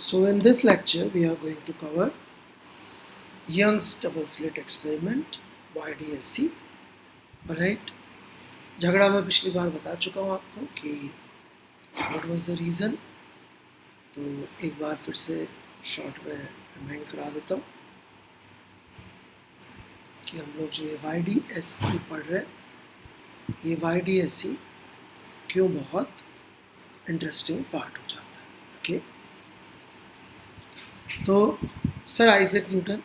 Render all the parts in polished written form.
So in this lecture we are going to cover Young's double slit experiment YDSC. Alright, झगड़ा मैं पिछली बार बता चुका हूँ आपको कि what was the reason, तो एक बार फिर से शॉर्ट में रिमाइंड करा देता हूँ कि हम लोग जो ये YDSC पढ़ रहे हैं, ये YDSC क्यों बहुत इंटरेस्टिंग पार्ट हो जाता है. ओके, तो सर आइजैक न्यूटन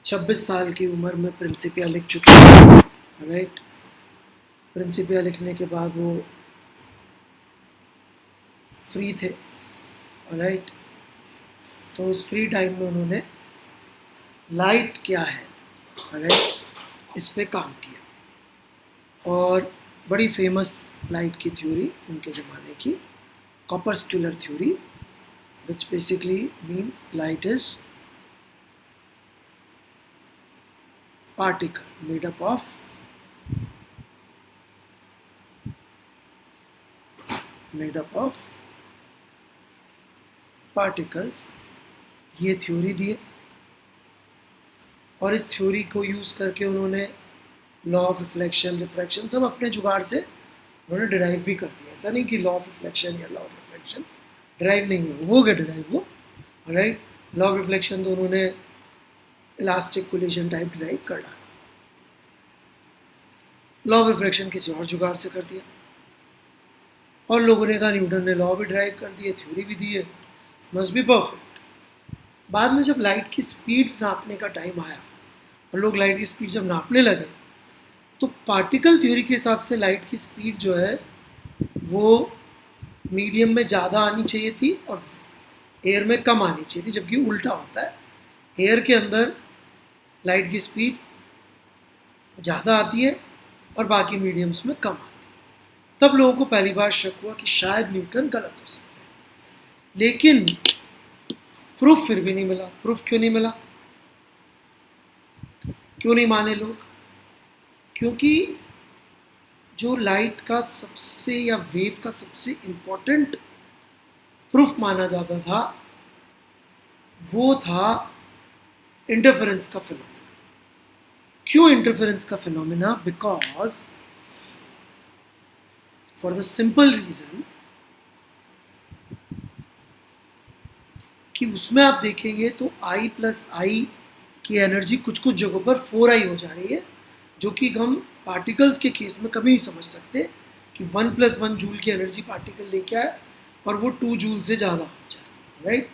26 साल की उम्र में प्रिंसिपिया लिख चुके हैं. राइट, प्रिंसिपिया लिखने के बाद वो फ्री थे. राइट, तो उस फ्री टाइम में उन्होंने लाइट क्या है, राइट, इस पे काम किया और बड़ी फेमस लाइट की थ्योरी उनके ज़माने की, कॉपर्स्कुलर theory, which basically means light is particle made up of particles. ये थ्योरी दी है और इस थ्योरी को यूज़ करके उन्होंने लॉ ऑफ रिफ्लेक्शन, रिफ्रैक्शन सब अपने जुगाड़ से उन्होंने डिराइव भी कर दिया. ऐसा नहीं कि लॉ ऑफ रिफ्लेक्शन या लॉ ऑफ रिफ्रैक्शन डिराइव नहीं हुआ, हो गया डिराइव वो. राइट, लॉ ऑफ रिफ्लेक्शन तो उन्होंने इलास्टिक कोलिजन टाइप डिराइव कर डाला, लॉ ऑफ रिफ्रैक्शन किसी और जुगाड़ से कर दिया और लोगों ने कहा न्यूटन ने लॉ भी ड्राइव कर दिए, थ्योरी भी दी है, मस्ट बी परफेक्ट. बाद में जब लाइट की स्पीड नापने का टाइम आया और लोग लाइट की स्पीड जब नापने लगे तो पार्टिकल थ्योरी के हिसाब से लाइट की स्पीड जो है वो मीडियम में ज़्यादा आनी चाहिए थी और एयर में कम आनी चाहिए थी, जबकि उल्टा होता है. एयर के अंदर लाइट की स्पीड ज़्यादा आती है और बाकी मीडियम्स में कम आती है. तब लोगों को पहली बार शक हुआ कि शायद न्यूटन गलत हो सकते हैं, लेकिन प्रूफ फिर भी नहीं मिला. प्रूफ क्यों नहीं मिला, क्यों नहीं माने लोग? क्योंकि जो लाइट का सबसे या वेव का सबसे इम्पोर्टेंट प्रूफ माना जाता था वो था इंटरफेरेंस का फिनोमेना. क्यों इंटरफेरेंस का phenomena? Because for the simple reason कि उसमें आप देखेंगे तो I प्लस आई की एनर्जी कुछ कुछ जगहों पर 4I हो जा रही है, जो कि हम पार्टिकल्स के केस में कभी नहीं समझ सकते कि 1 + 1 जूल की एनर्जी पार्टिकल लेके आए और वो 2 जूल से ज़्यादा हो जाए. राइट,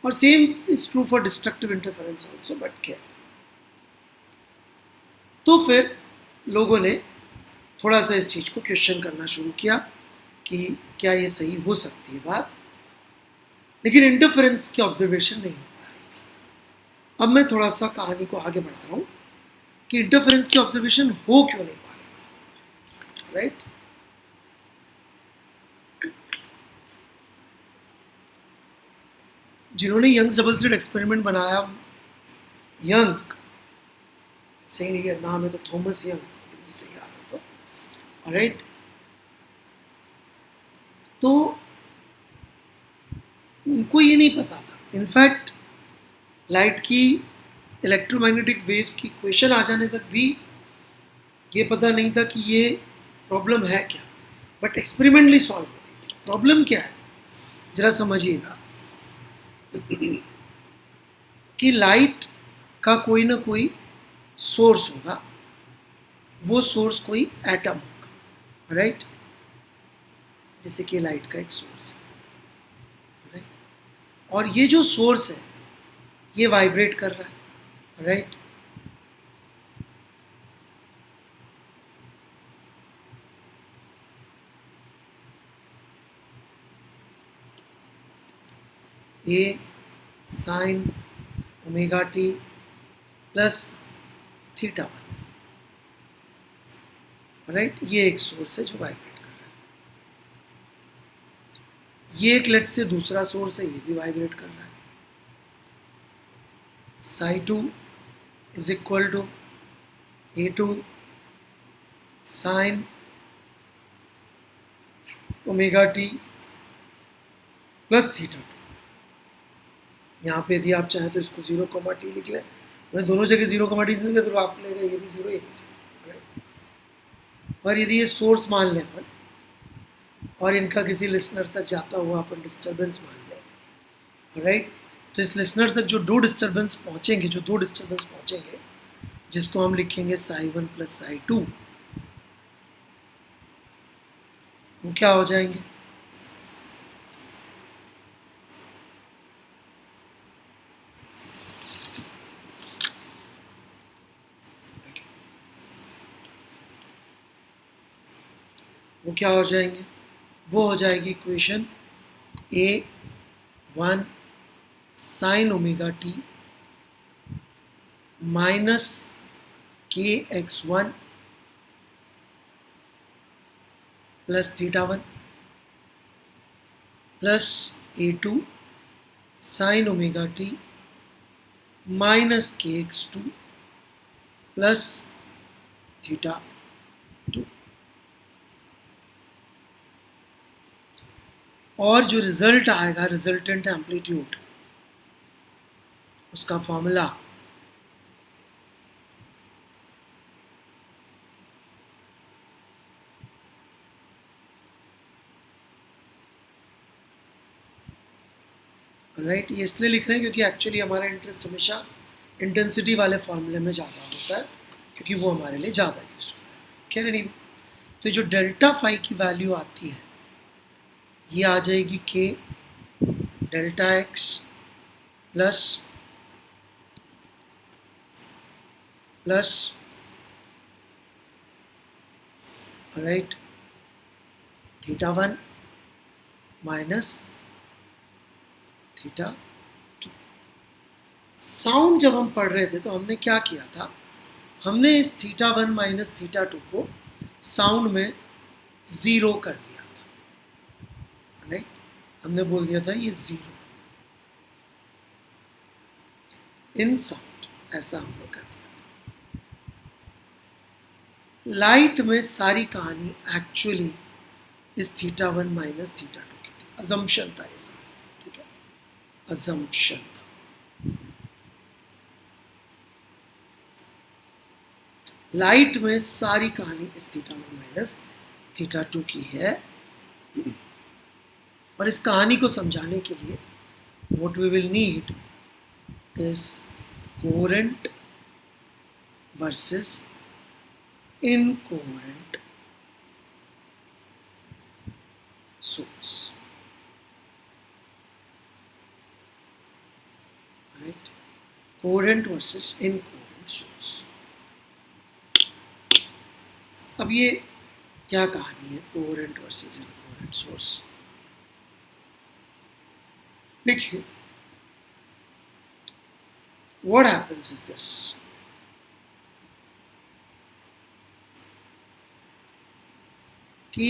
और same is true for destructive interference also, but क्या. तो फिर लोगों ने थोड़ा सा इस चीज़ को क्वेश्चन करना शुरू किया कि क्या ये सही हो सकती है बात, लेकिन इंटरफेरेंस की ऑब्जर्वेशन नहीं हो पा रही थी. अब मैं थोड़ा सा कहानी को आगे बढ़ा रहा हूँ कि इंटरफेरेंस की ऑब्जर्वेशन हो क्यों नहीं पा रही थी. राइट, जिन्होंने यंग्स डबल स्लिट एक्सपेरिमेंट बनाया, यंग सही है नाम है, तो थॉमस यंग जिसे याद है तो. राइट, तो उनको ये नहीं पता था. इनफैक्ट लाइट की इलेक्ट्रोमैग्नेटिक वेव्स की इक्वेशन आ जाने तक भी ये पता नहीं था कि ये प्रॉब्लम है क्या, बट एक्सपेरिमेंटली सॉल्व हो गई थी. प्रॉब्लम क्या है जरा समझिएगा कि लाइट का कोई ना कोई सोर्स होगा, वो सोर्स कोई एटम होगा. राइट, जैसे कि लाइट का एक सोर्स है. राइट, और ये जो सोर्स है ये वाइब्रेट कर रहा है. Right, A sine omega T plus theta 1. Right, ये एक सोर्स है जो वाइब्रेट कर रहा है. ये एक लेट से दूसरा सोर्स है, ये भी वाइब्रेट कर रहा है. psi2 is equal to A2 sine omega T plus theta 2. यहाँ पे यदि आप चाहें तो इसको 0, t लिख लें, मैंने दोनों जगह 0, t लिखा तो आप लेगा ये भी 0 ये भी 0। पर यदि ये सोर्स मान लें अपन और इनका किसी लिसनर तक जाता हुआ अपन डिस्टर्बेंस मान लें, राइट, तो इस लिसनर तक जो दो डिस्टर्बेंस पहुँचेंगे जिसको हम लिखेंगे psi1 + psi2, वो क्या हो जाएंगे? वो क्या हो जाएंगे? वो हो जाएगी equation A1 sin omega t minus kx1 plus θ1 plus A2 sin omega t minus kx2 plus θ2। और जो रिजल्ट आएगा रिजल्टेंट एम्पलीट्यूड, उसका फॉर्मूला राइट, ये इसलिए लिख रहे हैं क्योंकि एक्चुअली हमारा इंटरेस्ट हमेशा इंटेंसिटी वाले फॉर्मूले में ज़्यादा होता है, क्योंकि वो हमारे लिए ज़्यादा यूजफुल है। खैर नहीं, तो जो डेल्टा फाई की वैल्यू आती है ये आ जाएगी k delta x plus right θ1 minus θ2। Sound जब हम पढ़ रहे थे तो हमने क्या किया था, हमने इस θ1 माइनस θ2 को साउंड में 0 कर दिया था, राइट, हमने बोल दिया था ये 0 इन साउंड, ऐसा हमने कर दिया। लाइट में सारी कहानी एक्चुअली इस θ1 माइनस θ2 की थी, अजम्पशन था ये सब, ठीक है, अजम्पशन था। लाइट में सारी कहानी इस θ1 माइनस θ2 की है। और इस कहानी को समझाने के लिए what we will need is coherent versus incoherent source, right, coherent versus incoherent source. अब ये क्या कहानी है कोहेरेंट वर्सेस इनकोहेरेंट सोर्स? देखिए, what happens is this, कि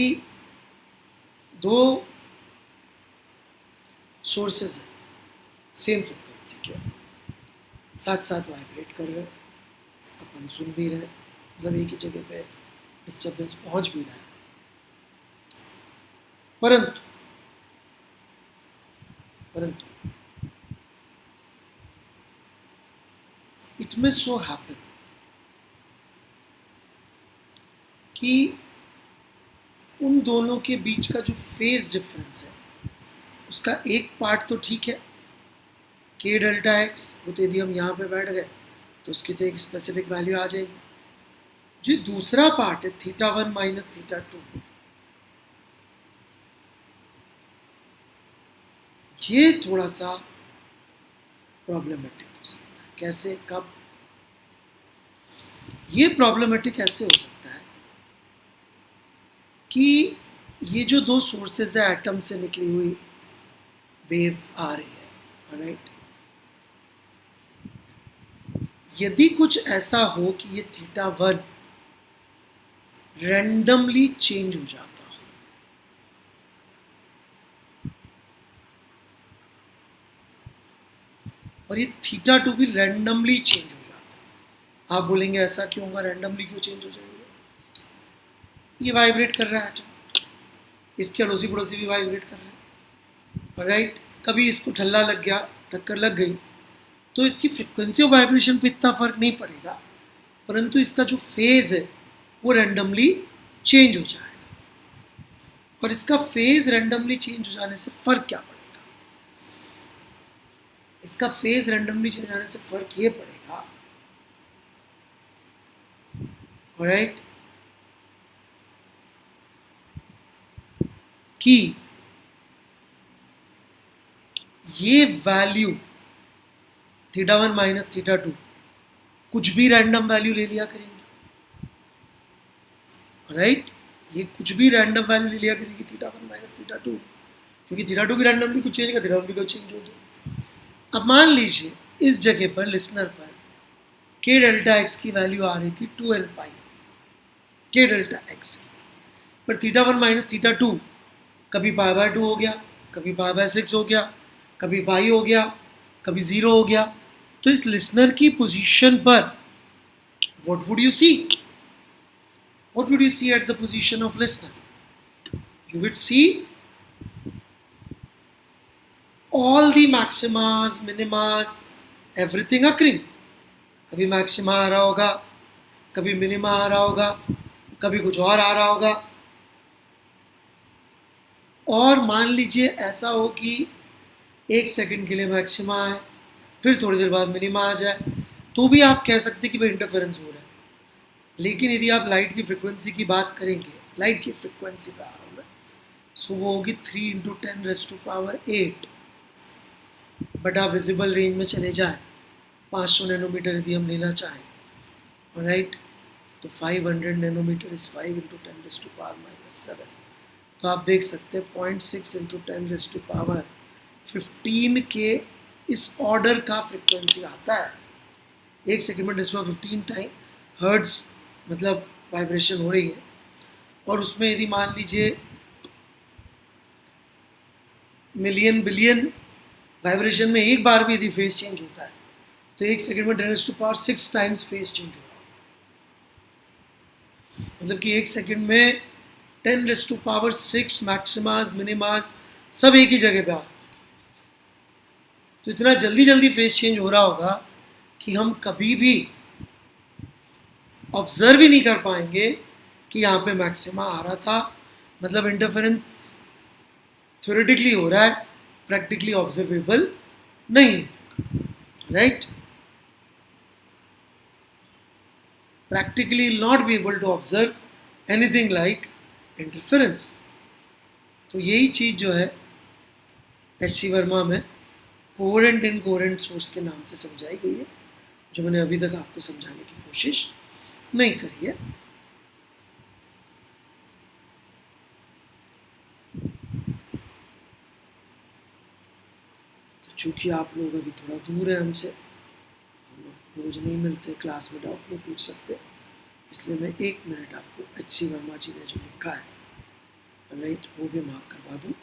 दो सोर्सेज हैं सेम फ्रिक्वेंसी के, साथ साथ वाइब्रेट कर रहे हैं, अपन सुन भी रहे, मतलब एक ही जगह पे डिस्टर्बेंस पहुंच भी रहा है, परंतु इट में सो हैपन कि उन दोनों के बीच का जो फेज डिफरेंस है उसका एक पार्ट तो ठीक है k डेल्टा x, वो तो यदि हम यहाँ पे बैठ गए तो उसकी तो एक स्पेसिफिक वैल्यू आ जाएगी। जो दूसरा पार्ट है θ1 माइनस θ2, ये थोड़ा सा प्रॉब्लमेटिक हो सकता है। कैसे, कब? ये प्रॉब्लमेटिक ऐसे हो सकता है कि ये जो दो सोर्सेज है एटम से निकली हुई वेव आ रही है, राइट, यदि कुछ ऐसा हो कि ये θ1 रैंडमली चेंज हो जाता हो, और ये θ2 भी रैंडमली चेंज हो जाता है, आप बोलेंगे ऐसा क्यों होगा, रैंडमली क्यों चेंज हो जाएंगे? ये वाइब्रेट कर रहा है एटम, इसके अड़ोसी पड़ोसी भी वाइब्रेट कर रहे हैं, राइट, कभी इसको ठल्ला लग गया टक्कर लग गई, तो इसकी फ्रिक्वेंसी ऑफ वाइब्रेशन पे इतना फर्क नहीं पड़ेगा, परंतु इसका जो फेज है वो रैंडमली चेंज हो जाएगा। और इसका फेज रैंडमली चेंज हो जाने से फर्क क्या पड़ेगा? इसका फेज रैंडमली चेंज होने से फर्क ये पड़ेगा, ऑलराइट, कि ये वैल्यू θ1 माइनस θ2 कुछ भी रैंडम वैल्यू ले लिया करेंगी, राइट, ये कुछ भी रैंडम वैल्यू ले लिया करेगी θ1 माइनस θ2, क्योंकि θ2 भी रैंडमली कुछ चेंज करेगा, θ1 भी कुछ चेंज होगी। अब मान लीजिए इस जगह पर लिसनर पर k डेल्टा x की वैल्यू आ रही थी 2n पाई k डेल्टा x की, पर θ1 माइनस θ2 कभी π/2 हो गया, कभी π/6 हो गया, कभी पाई हो गया, कभी 0 हो गया। तो इस लिसनर की पोजीशन पर what would you see? What would you see at the position of listener? You would see all the maximas, minimas, everything occurring. कभी मैक्सिमा आ रहा होगा, कभी मिनिमा आ रहा होगा, कभी कुछ और आ रहा होगा। और मान लीजिए ऐसा हो कि 1 सेकंड के लिए मैक्सिमा है, फिर थोड़ी देर बाद मिनिमा आ जाए, तो भी आप कह सकते हैं कि भाई इंटरफेरेंस हो रहा है। लेकिन यदि आप लाइट की फ्रिक्वेंसी की बात करेंगे, लाइट की फ्रिक्वेंसी पे आ रहा हूँ मैं, सो वो होगी 3 × 10⁸ बटा विजिबल रेंज में चले जाए 500 नैनोमीटर यदि हम लेना चाहें, राइट, तो 500 नैनोमीटर इज 5 × 10⁻⁻7। तो आप देख सकते हैं 0.6 × 10⁻15 के इस ऑर्डर का फ्रिक्वेंसी आता है। 1 सेकेंड में 10⁻15 टाइम हर्ट्ज मतलब वाइब्रेशन हो रही है। और उसमें यदि मान लीजिए मिलियन बिलियन वाइब्रेशन में एक बार भी यदि फेस चेंज होता है, तो 1 सेकेंड में 10⁻6 टाइम्स फेस चेंज हो रहा है। मतलब कि 1 सेकेंड में 10⁻6 मैक्सिमास मिनिमास सब एक ही जगह पे आ, तो इतना जल्दी जल्दी फेस चेंज हो रहा होगा कि हम कभी भी ऑब्जर्व ही नहीं कर पाएंगे कि यहाँ पे मैक्सिमा आ रहा था। मतलब इंटरफेरेंस थ्योरेटिकली हो रहा है, प्रैक्टिकली ऑब्जर्वेबल नहीं, right, practically not be able to observe anything like interference. तो यही चीज़ जो है H.C. वर्मा में कोहेरेंट इनकोहेरेंट सोर्स के नाम से समझाई गई है, जो मैंने अभी तक आपको समझाने की कोशिश नहीं करी है। तो चूंकि आप लोग अभी थोड़ा दूर है हमसे, हम रोज नहीं मिलते, क्लास में डाउट नहीं पूछ सकते, इसलिए मैं 1 मिनट आपको H.C. वर्मा जी ने जो लिखा है, राइट, वो भी मार्क करवा दूँ।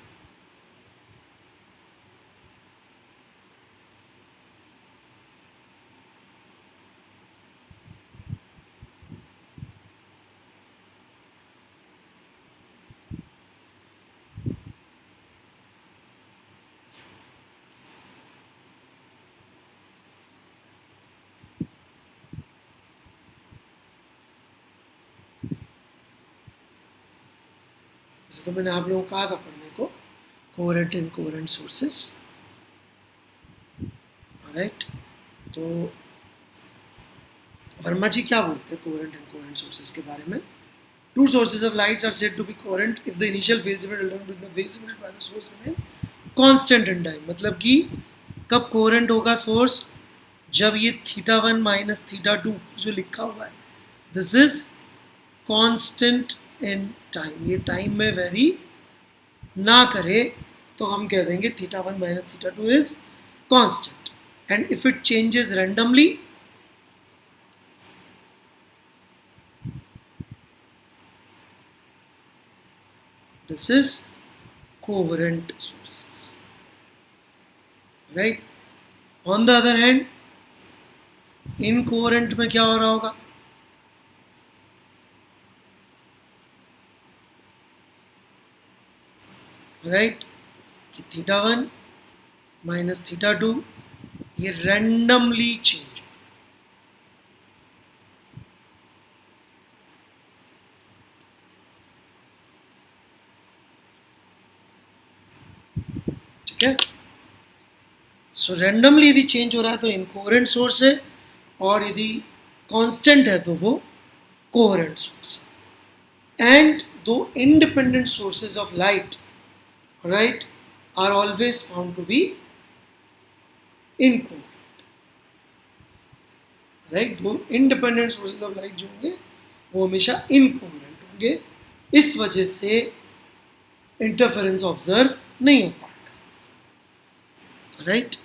तो मैंने आप लोगों को कहा था पढ़ने को कोहेरेंट इनकोहेरेंट सोर्सेस, राइट। तो वर्मा जी क्या बोलते हैं कोहेरेंट इनकोहेरेंट सोर्सेस के बारे में? Two sources of lights are said to be coherent if the initial phase difference determined with the phase emitted by the source remains constant in time। मतलब कि कब कोहेरेंट होगा सोर्स? जब ये θ1 minus θ2 जो लिखा हुआ है this is constant in time, ये टाइम में वेरी ना करे तो हम कह देंगे θ1 minus θ2 is constant. And if it changes randomly, this is coherent sources, right? On the other hand, incoherent में क्या हो रहा होगा? राइट, कि θ1 माइनस θ2 ये रैंडमली चेंज। ठीक है, सो रैंडमली यदि चेंज हो रहा है तो इनकोहेरेंट सोर्स है, और यदि कांस्टेंट है तो वो कोहेरेंट सोर्स है। एंड दो independent sources of light, right, are always found to be incoherent, right. दो इंडिपेंडेंट सोर्सेज ऑफ लाइट जो होंगे वो हमेशा इनकोहेरेंट होंगे, इस वजह से इंटरफेरेंस ऑब्जर्व नहीं हो पाएगा, राइट।